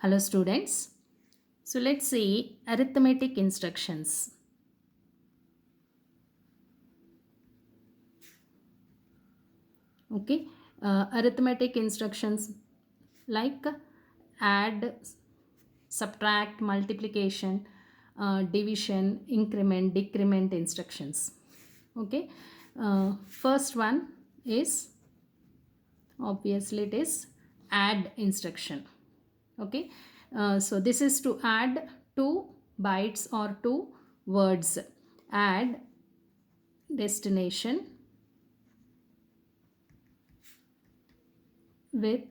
Hello students. So let's see arithmetic instructions. Okay. Arithmetic instructions like add, subtract, multiplication, division, increment, decrement instructions. Okay. First one is obviously it is add instruction. Okay. So this is to add two bytes or two words. Add destination with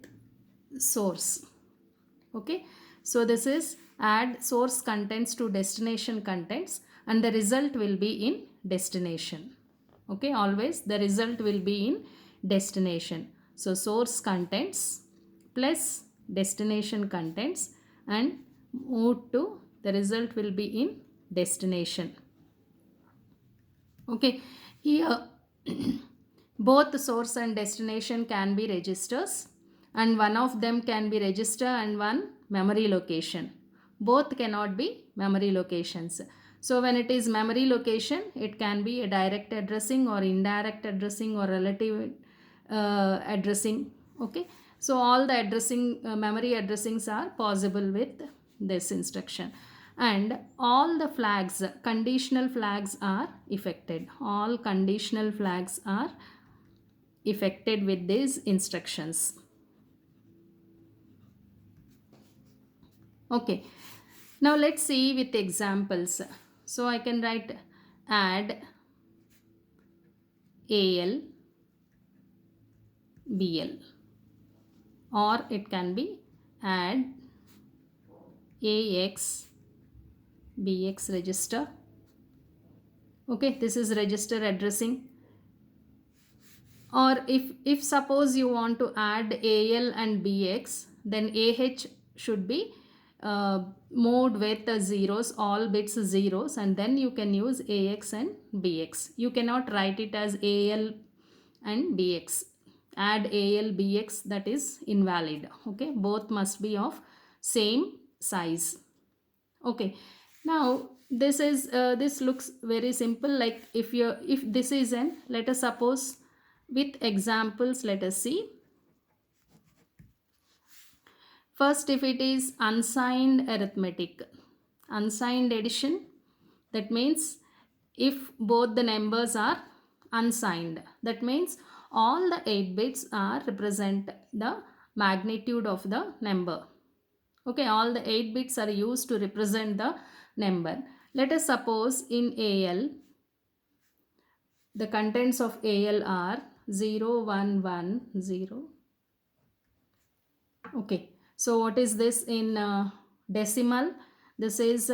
source. Okay, so this is add source contents to destination contents and the result will be in destination. Okay, always the result will be in destination. So source contents plus destination contents and move to the result will be in destination. Okay, here both source and destination can be registers and one of them can be register and one memory location. Both cannot be memory locations. So when it is memory location, it can be a direct addressing or indirect addressing or relative addressing. Okay, so all the addressing memory addressings are possible with this instruction, and all the flags, conditional flags are affected. All conditional flags are affected with these instructions. Okay, now let's see with examples. So I can write add AL BL, or it can be add AX BX register. Okay, this is register addressing. Or if suppose you want to add AL and BX, then AH should be moved with the zeros, all bits zeros, and then you can use AX and BX. You cannot write it as AL and BX. Add AL BX, that is invalid. Okay, both must be of same size. Okay, now this looks very simple. Like if this is an, let us suppose with examples, let us see. First, if it is unsigned arithmetic, unsigned addition, that means if both the numbers are unsigned, that means all the 8 bits are represent the magnitude of the number. Okay, all the 8 bits are used to represent the number. Let us suppose in AL, the contents of AL are 0, 1, 1, 0. Okay, so what is this in decimal? This is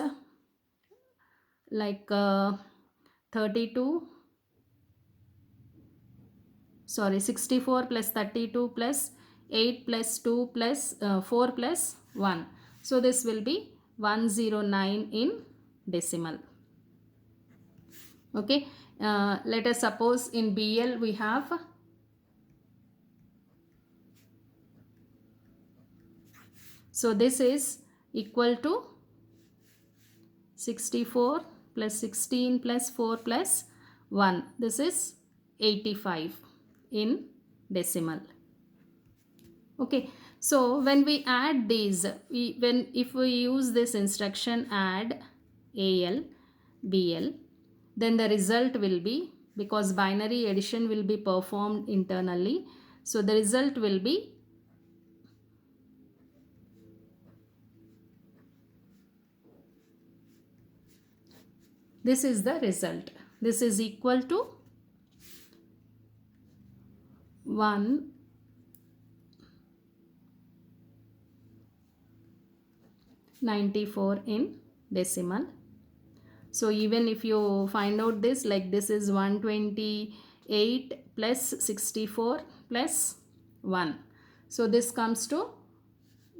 like 32, sorry, 64 plus 32 plus 8 plus 2 plus 4 plus 1. So this will be 109 in decimal. Okay, let us suppose in BL we have, so this is equal to 64 plus 16 plus 4 plus 1. This is 85 in decimal. Okay, so when we add these, if we use this instruction add AL BL, then the result will be, because binary addition will be performed internally, so the result will be this is the result. This is equal to 194 in decimal. So even if you find out this, like this is 128 plus 64 plus 1. So this comes to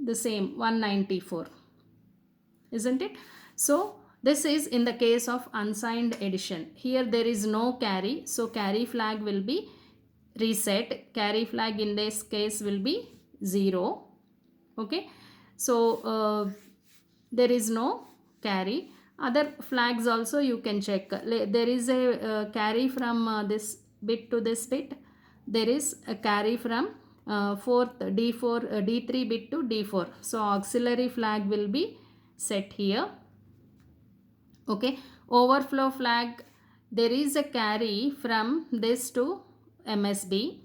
the same 194, isn't it? So this is in the case of unsigned addition. Here there is no carry, so carry flag will be reset. Carry flag in this case will be 0. Okay, So there is no carry. Other flags also you can check. There is a carry from this bit to this bit. There is a carry from fourth D4 D3 bit to D4. So auxiliary flag will be set here. Okay, overflow flag, there is a carry from this to MSB.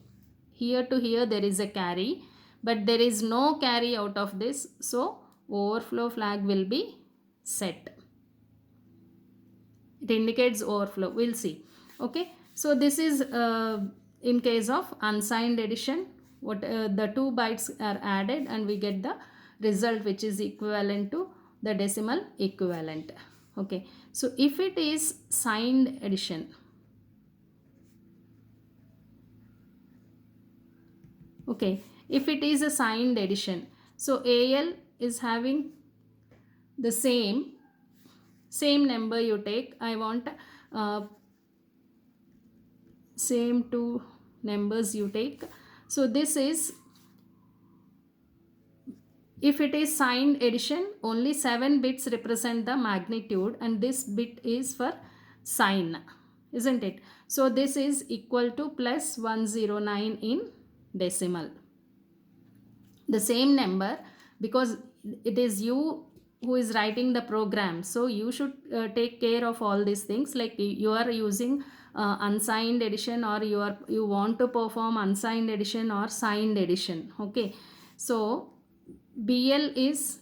Here to here there is a carry, but there is no carry out of this. So overflow flag will be set. It indicates overflow. We'll see. Okay, so this is in case of unsigned addition. What the 2 bytes are added and we get the result which is equivalent to the decimal equivalent. Okay, so if it is signed addition, okay, if it is a signed addition, so AL is having the same number you take. I want same 2 numbers you take. So this is, if it is signed addition, only 7 bits represent the magnitude and this bit is for sign, isn't it? So this is equal to plus 109 in decimal. The same number, because it is you who is writing the program, so you should take care of all these things. Like you are using unsigned addition, or you want to perform unsigned addition or signed addition. Okay, so BL is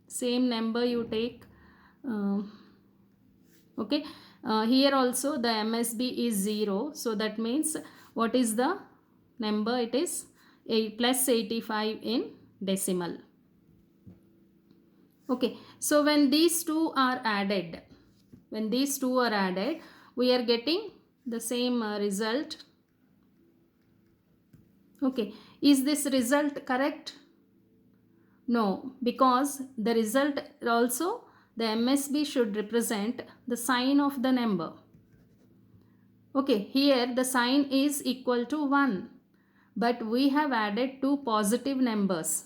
same number you take. Okay, here also the MSB is 0, so that means what is the number? It is plus 85 in decimal. Okay, so when these two are added, we are getting the same result. Okay, is this result correct? No, because the result also, the MSB should represent the sign of the number. Okay, here the sign is equal to 1, but we have added 2 positive numbers.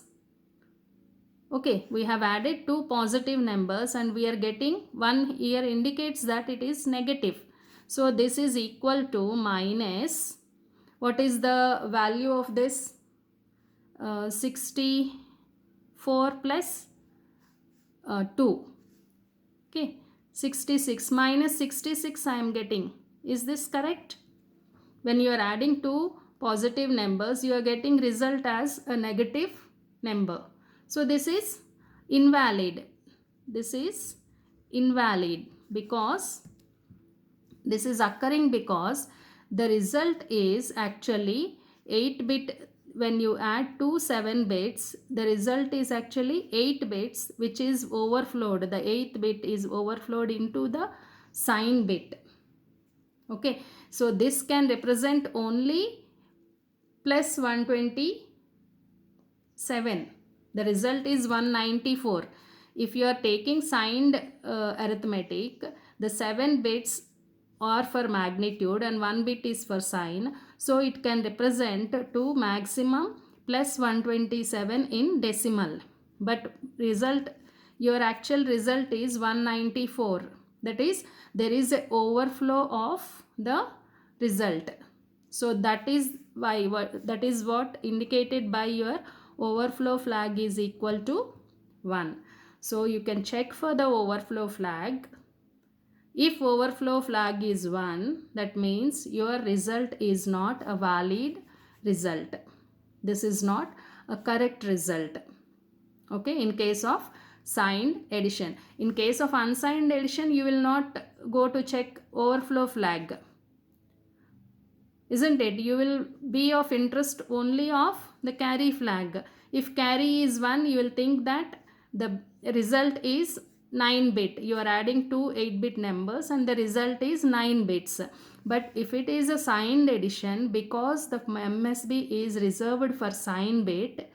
Okay, we have added 2 positive numbers and we are getting 1 here indicates that it is negative. So this is equal to minus, what is the value of this? 64 plus 2. Okay, 66 minus 66 I am getting. Is this correct? When you are adding 2 positive numbers, you are getting result as a negative number. So this is invalid. This is invalid because this is occurring because the result is actually 8-bit. When you add 2 7 bits, the result is actually 8 bits, which is overflowed. The 8th bit is overflowed into the sign bit. Okay, so this can represent only plus 127. The result is 194. If you are taking signed arithmetic, the 7 bits are for magnitude and 1 bit is for sign. So it can represent to maximum plus 127 in decimal. But result, your actual result is 194. That is, there is an overflow of the result. So that is why, that is what indicated by your overflow flag is equal to 1. So you can check for the overflow flag. If overflow flag is 1, that means your result is not a valid result. This is not a correct result. Okay, in case of signed addition. In case of unsigned addition, you will not go to check overflow flag, isn't it? You will be of interest only of the carry flag. If carry is 1, you will think that the result is 9-bit. You are adding 2 8-bit numbers and the result is 9 bits. But if it is a signed addition, because the MSB is reserved for sign bit,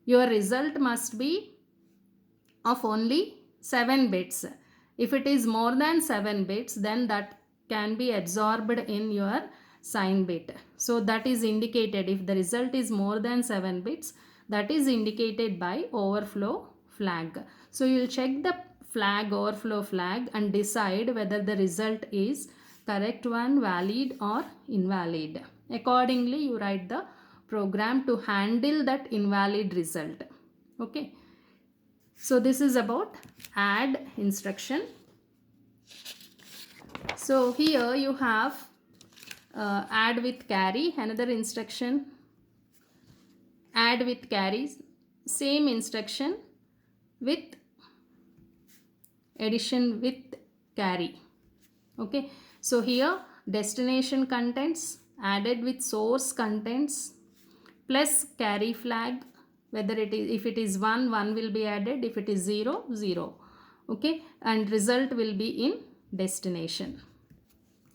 your result must be of only 7 bits. If it is more than 7 bits, then that can be absorbed in your sign bit. So that is indicated. If the result is more than 7 bits, that is indicated by overflow flag. So you will check the flag, overflow flag, and decide whether the result is correct one, valid or invalid. Accordingly, you write the program to handle that invalid result. Okay. So this is about add instruction. So here you have add with carry, another instruction. Add with carry, same instruction with addition with carry. Okay, so here destination contents added with source contents plus carry flag. Whether it is, if it is 1, 1 will be added, if it is 0, 0. Okay, and result will be in destination.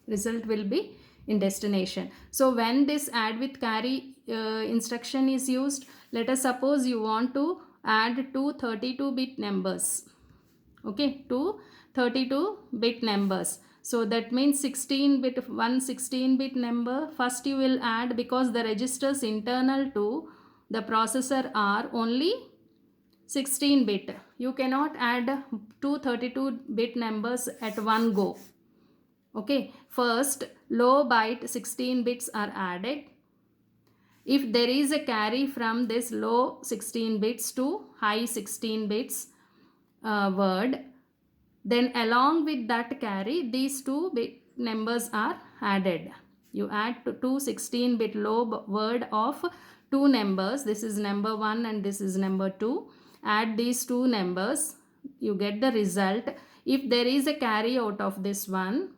Result will be in destination. So when this add with carry instruction is used, let us suppose you want to add two 32-bit numbers. Okay, two 32-bit numbers. So that means 16-bit, one 16-bit number first you will add, because the registers internal to the processor are only 16-bit. You cannot add two 32-bit numbers at one go. Okay, first low byte 16 bits are added. If there is a carry from this low 16 bits to high 16 bits word, then along with that carry, these two bit numbers are added. You add to two 16-bit low word of two numbers. This is number 1 and this is number 2. Add these two numbers, you get the result. If there is a carry out of this one,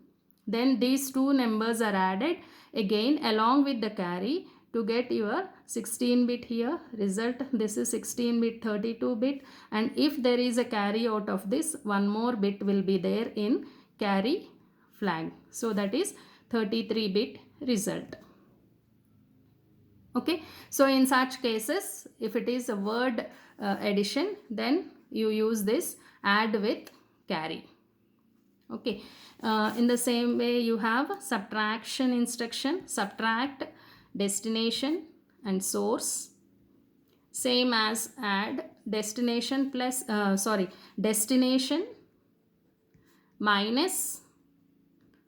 then these two numbers are added again along with the carry to get your 16-bit here result. This is 16-bit, 32-bit, and if there is a carry out of this, one more bit will be there in carry flag. So that is 33-bit result. Okay, so in such cases, if it is a word addition, then you use this add with carry. Okay, in the same way you have subtraction instruction, subtract destination and source, same as add, destination plus destination minus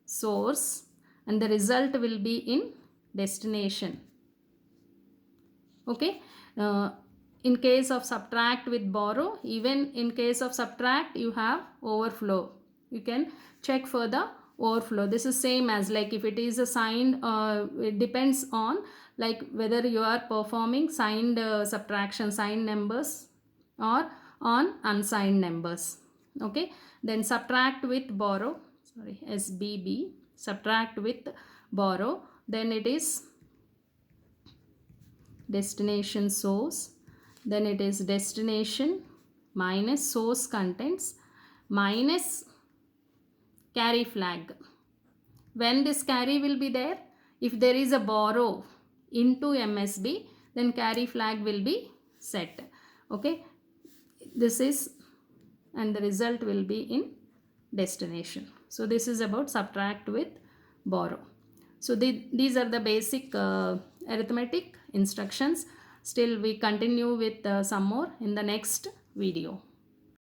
source, and the result will be in destination. Okay, in case of subtract with borrow, even in case of subtract you have overflow. You can check for the overflow. This is same as like if it is a signed, it depends on like whether you are performing signed subtraction, signed numbers, or on unsigned numbers. Okay, then subtract with borrow, sorry, SBB, subtract with borrow, then it is destination source, then it is destination minus source contents minus carry flag. When this carry will be there, if there is a borrow into MSB, then carry flag will be set. Okay, this is, and the result will be in destination. So this is about subtract with borrow. So these are the basic arithmetic instructions. Still we continue with some more in the next video.